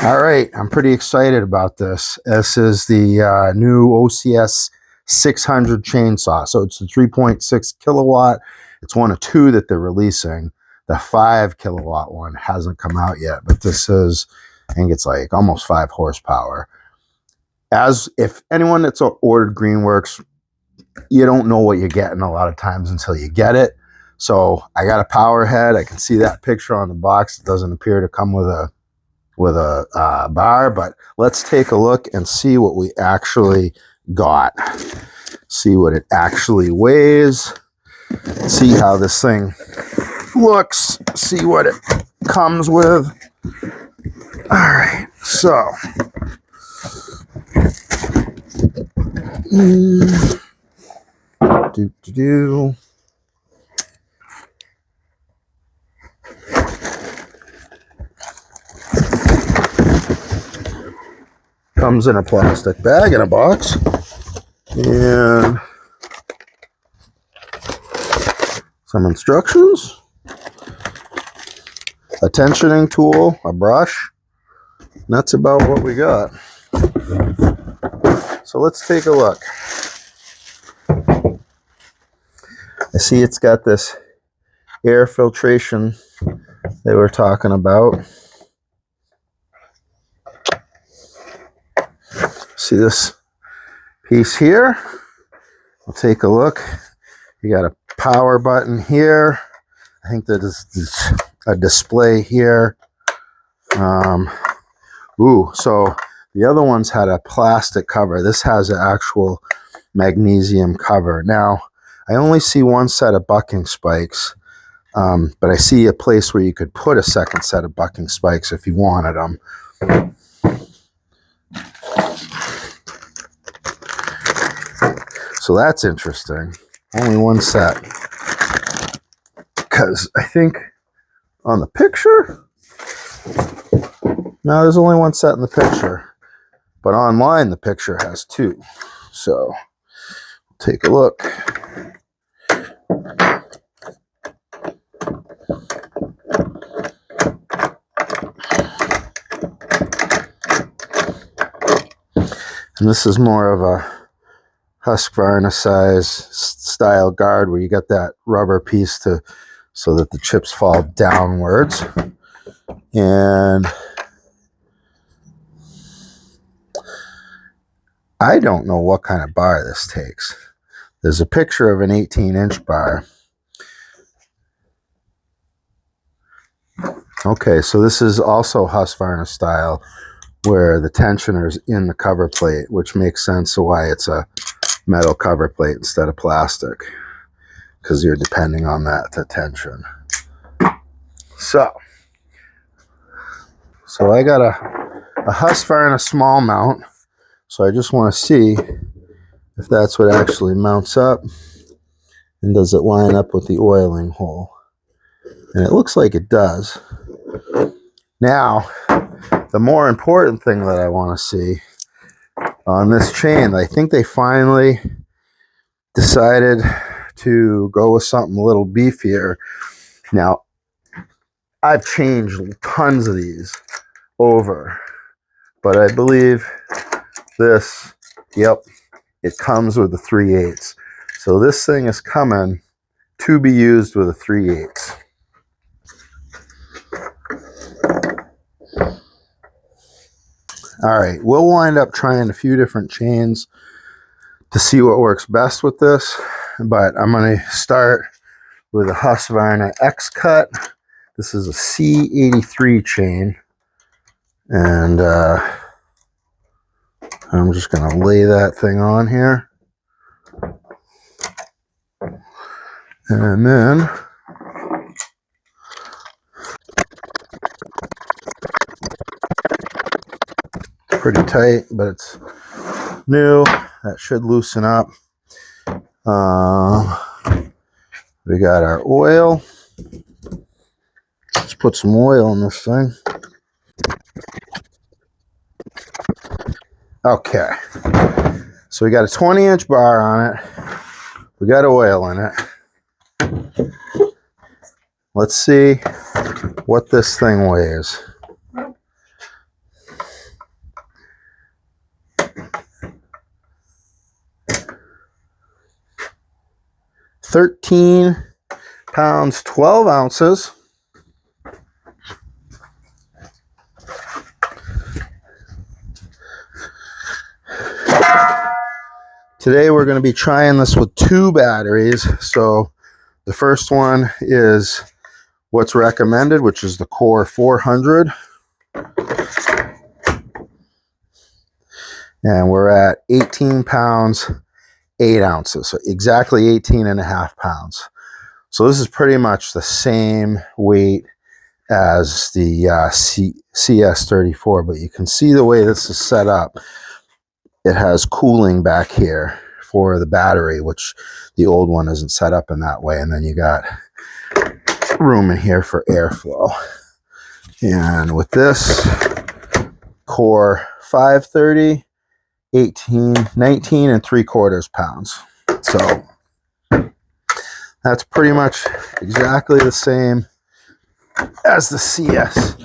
All right, I'm pretty excited about this. This is the new OCS600 chainsaw. So it's the 3.6 kilowatt. It's one of two that they're releasing. The 5 kilowatt one hasn't come out yet, but this is, I think it's like almost 5 horsepower. As if anyone that's ordered Greenworks, you don't know what you're getting a lot of times until you get it. So I got a power head. I can see that picture on the box. It doesn't appear to come with a bar, but let's take a look and see what we actually got. See what it actually weighs. See how this thing looks. See what it comes with. All right, so comes in a plastic bag in a box, and some instructions, a tensioning tool, a brush, and that's about what we got. So let's take a look. I see it's got this air filtration they were talking about. See this piece here? We'll take a look. You got a power button here. I think that is a display here. So the other ones had a plastic cover. This has an actual magnesium cover. Now, I only see one set of bucking spikes, but I see a place where you could put a second set of bucking spikes if you wanted them. So that's interesting. Only one set. Because I think on the picture, no, there's only one set in the picture. But online, the picture has two. So take a look. And this is more of a Husqvarna size style guard where you got that rubber piece so that the chips fall downwards. And I don't know what kind of bar this takes. There's a picture of an 18-inch bar. Okay, so this is also Husqvarna style where the tensioner's in the cover plate, which makes sense why it's a metal cover plate instead of plastic, because you're depending on that to tension. So I got a Husqvarna small mount, so I just want to see if that's what actually mounts up, and does it line up with the oiling hole. And it looks like it does. Now, the more important thing that I want to see on this chain, I think they finally decided to go with something a little beefier. Now, I've changed tons of these over, but I believe this, yep, it comes with a 3/8. So this thing is coming to be used with a 3/8. All right, we'll wind up trying a few different chains to see what works best with this, but I'm going to start with a Husqvarna X-Cut. This is a C83 chain, and I'm just going to lay that thing on here. And then pretty tight, but it's new. That should loosen up. We got our oil. Let's put some oil in this thing. Okay. So we got a 20-inch bar on it. We got oil in it. Let's see what this thing weighs. 13 pounds, 12 ounces. Today we're going to be trying this with 2 batteries. So the first one is what's recommended, which is the Core 400. And we're at 18 pounds, 8 ounces. So exactly 18.5 pounds. So this is pretty much the same weight as the CS34, but you can see the way this is set up. It has cooling back here for the battery, which the old one isn't set up in that way. And then you got room in here for airflow. And with this Core 530, 19 3/4 pounds. So that's pretty much exactly the same as the CS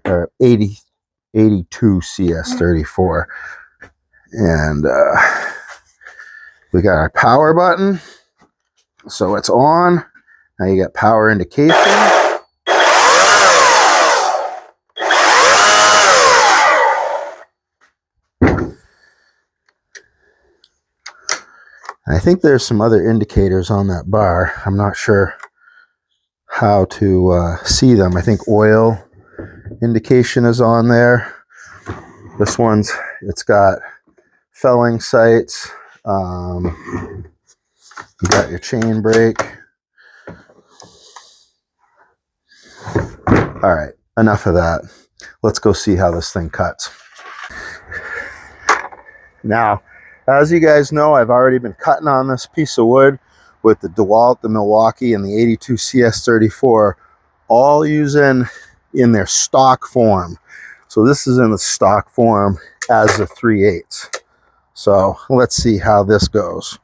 or 82 CS34. And we got our power button, so it's on. Now you got power indication. I think there's some other indicators on that bar. I'm not sure how to see them. I think oil indication is on there. This one's, it's got felling sights. You got your chain brake. All right, enough of that. Let's go see how this thing cuts. Now, as you guys know, I've already been cutting on this piece of wood with the DeWalt, the Milwaukee, and the 82 CS34, all using in their stock form. So this is in the stock form as a 3/8. So let's see how this goes.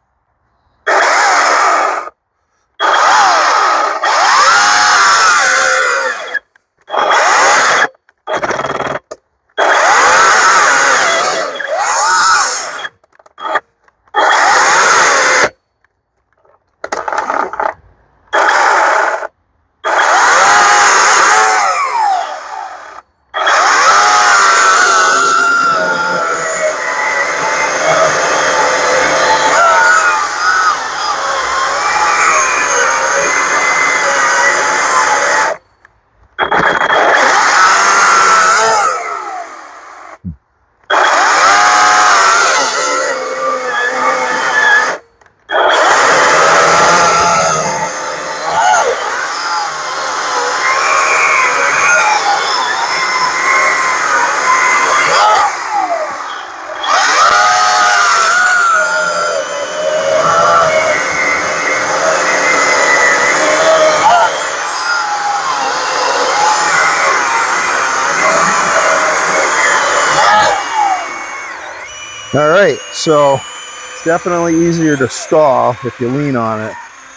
All right, so it's definitely easier to stall if you lean on it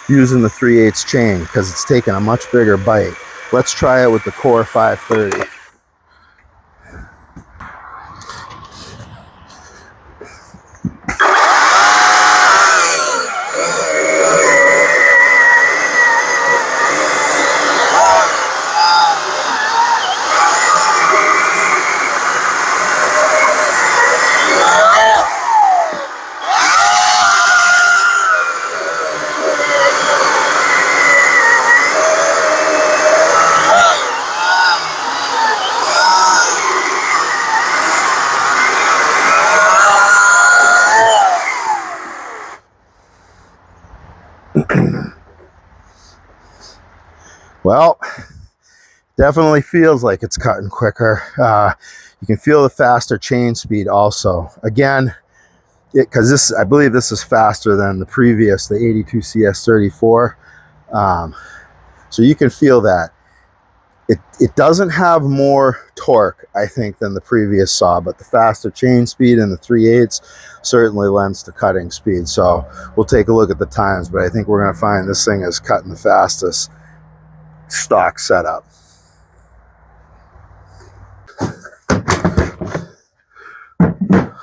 using the 3/8 chain because it's taking a much bigger bite. Let's try it with the Core 530. Well, definitely feels like it's cutting quicker. You can feel the faster chain speed also. Again, because this, I believe this is faster than the previous, the 82 CS34. So you can feel that. It doesn't have more torque, I think, than the previous saw, but the faster chain speed and the 3/8 certainly lends to cutting speed. So we'll take a look at the times, but I think we're going to find this thing is cutting the fastest stock setup.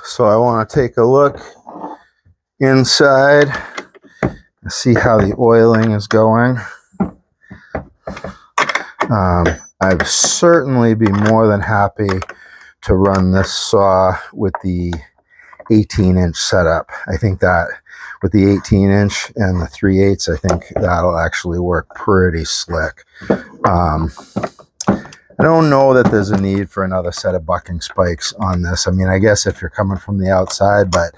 So I want to take a look inside see how the oiling is going. I'd certainly be more than happy to run this saw with the 18-inch setup. I think that with the 18-inch and the 3/8, I think that'll actually work pretty slick. I don't know that there's a need for another set of bucking spikes on this. I mean, I guess if you're coming from the outside, but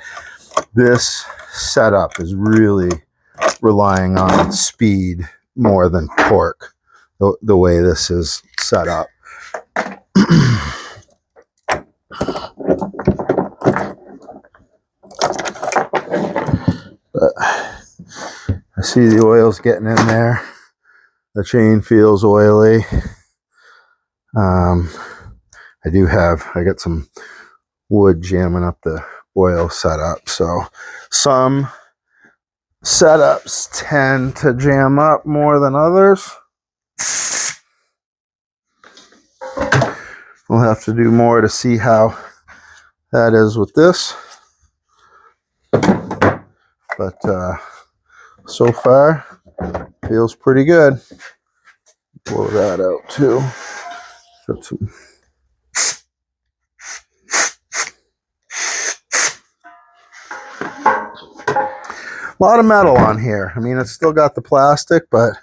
this setup is really relying on speed more than torque, the way this is set up. But I see the oil's getting in there. The chain feels oily. I got some wood jamming up the oil setup. So some setups tend to jam up more than others. We'll have to do more to see how that is with this. But so far, feels pretty good. Blow that out too. Got some. A lot of metal on here. I mean, it's still got the plastic, but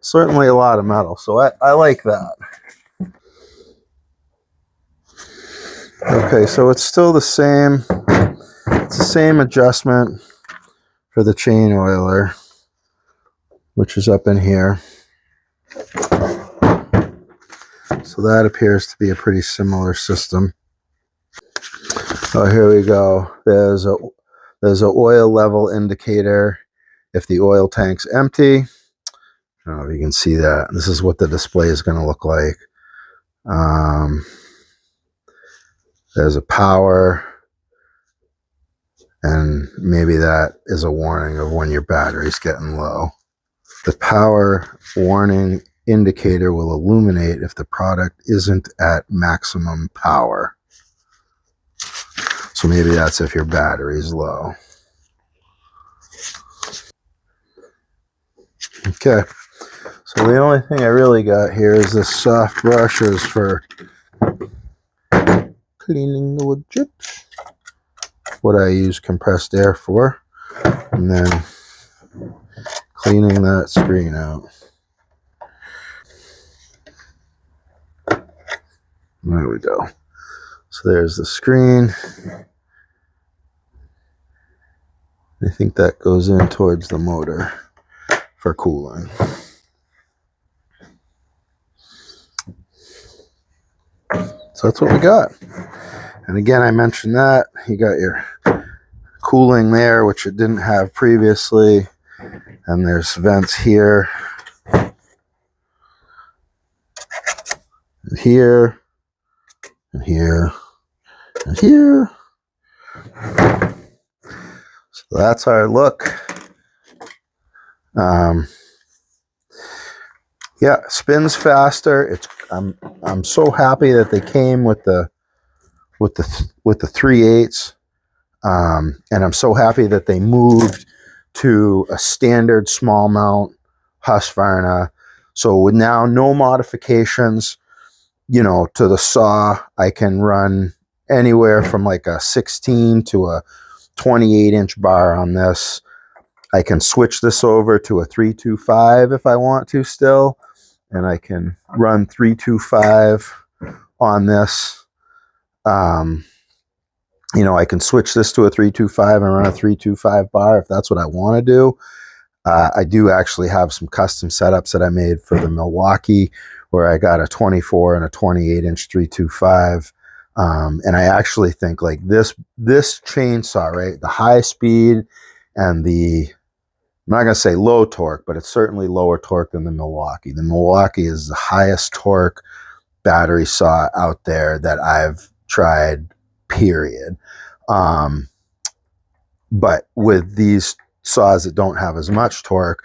certainly a lot of metal. So I like that. Okay, so it's still the same. It's the same adjustment for the chain oiler, which is up in here. So that appears to be a pretty similar system. Oh, here we go. There's an oil level indicator if the oil tank's empty. I don't know if you can see that. This is what the display is going to look like. There's a power, and maybe that is a warning of when your battery's getting low. The power warning indicator will illuminate if the product isn't at maximum power. So maybe that's if your battery's low. Okay, so the only thing I really got here is this soft brushes for cleaning the wood chips. What I use compressed air for, and then cleaning that screen out. There we go. So there's the screen. I think that goes in towards the motor for cooling. So that's what we got. And again, I mentioned that you got your cooling there, which it didn't have previously. And there's vents here, and here, and here, and here. So that's our look. Yeah, spins faster. I'm so happy that they came with the 3/8, and I'm so happy that they moved to a standard small mount Husqvarna. So with now no modifications, to the saw, I can run anywhere from like a 16 to a 28-inch bar on this. I can switch this over to a 325 if I want to still, and I can run 325 on this. I can switch this to a 325 and run a 325 bar if that's what I want to do. I do actually have some custom setups that I made for the Milwaukee where I got a 24 and a 28-inch 325. And I actually think like this chainsaw, right? The high speed and I'm not going to say low torque, but it's certainly lower torque than the Milwaukee. The Milwaukee is the highest torque battery saw out there that I've tried, period. But with these saws that don't have as much torque,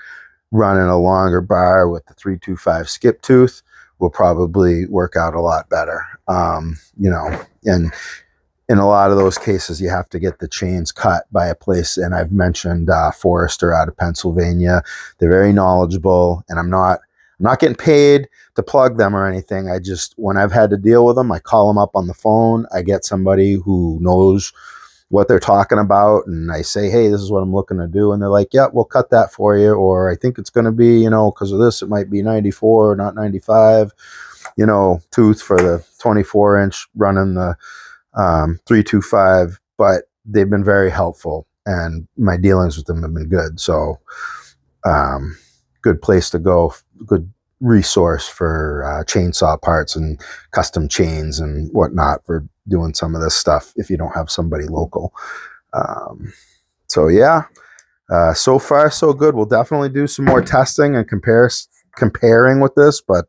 running a longer bar with the 325 skip tooth will probably work out a lot better. And in a lot of those cases, you have to get the chains cut by a place. And I've mentioned Forester out of Pennsylvania. They're very knowledgeable, and I'm not getting paid to plug them or anything. I just, when I've had to deal with them, I call them up on the phone. I get somebody who knows what they're talking about, and I say, hey, this is what I'm looking to do. And they're like, yeah, we'll cut that for you. Or I think it's going to be, because of this, it might be 94, not 95, tooth for the 24-inch running the 325, but they've been very helpful, and my dealings with them have been good. So, good place to go, good resource for chainsaw parts and custom chains and whatnot for doing some of this stuff if you don't have somebody local. So yeah, so far so good. We'll definitely do some more testing and comparing with this, but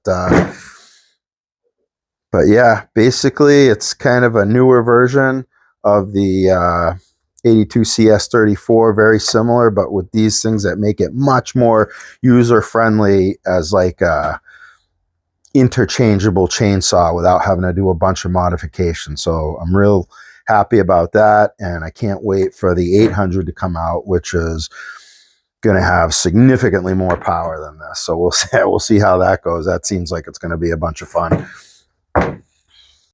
yeah, basically it's kind of a newer version of the 82CS34, very similar, but with these things that make it much more user-friendly as like a interchangeable chainsaw without having to do a bunch of modifications. So I'm real happy about that, and I can't wait for the 800 to come out, which is going to have significantly more power than this. So we'll see how that goes. That seems like it's going to be a bunch of fun.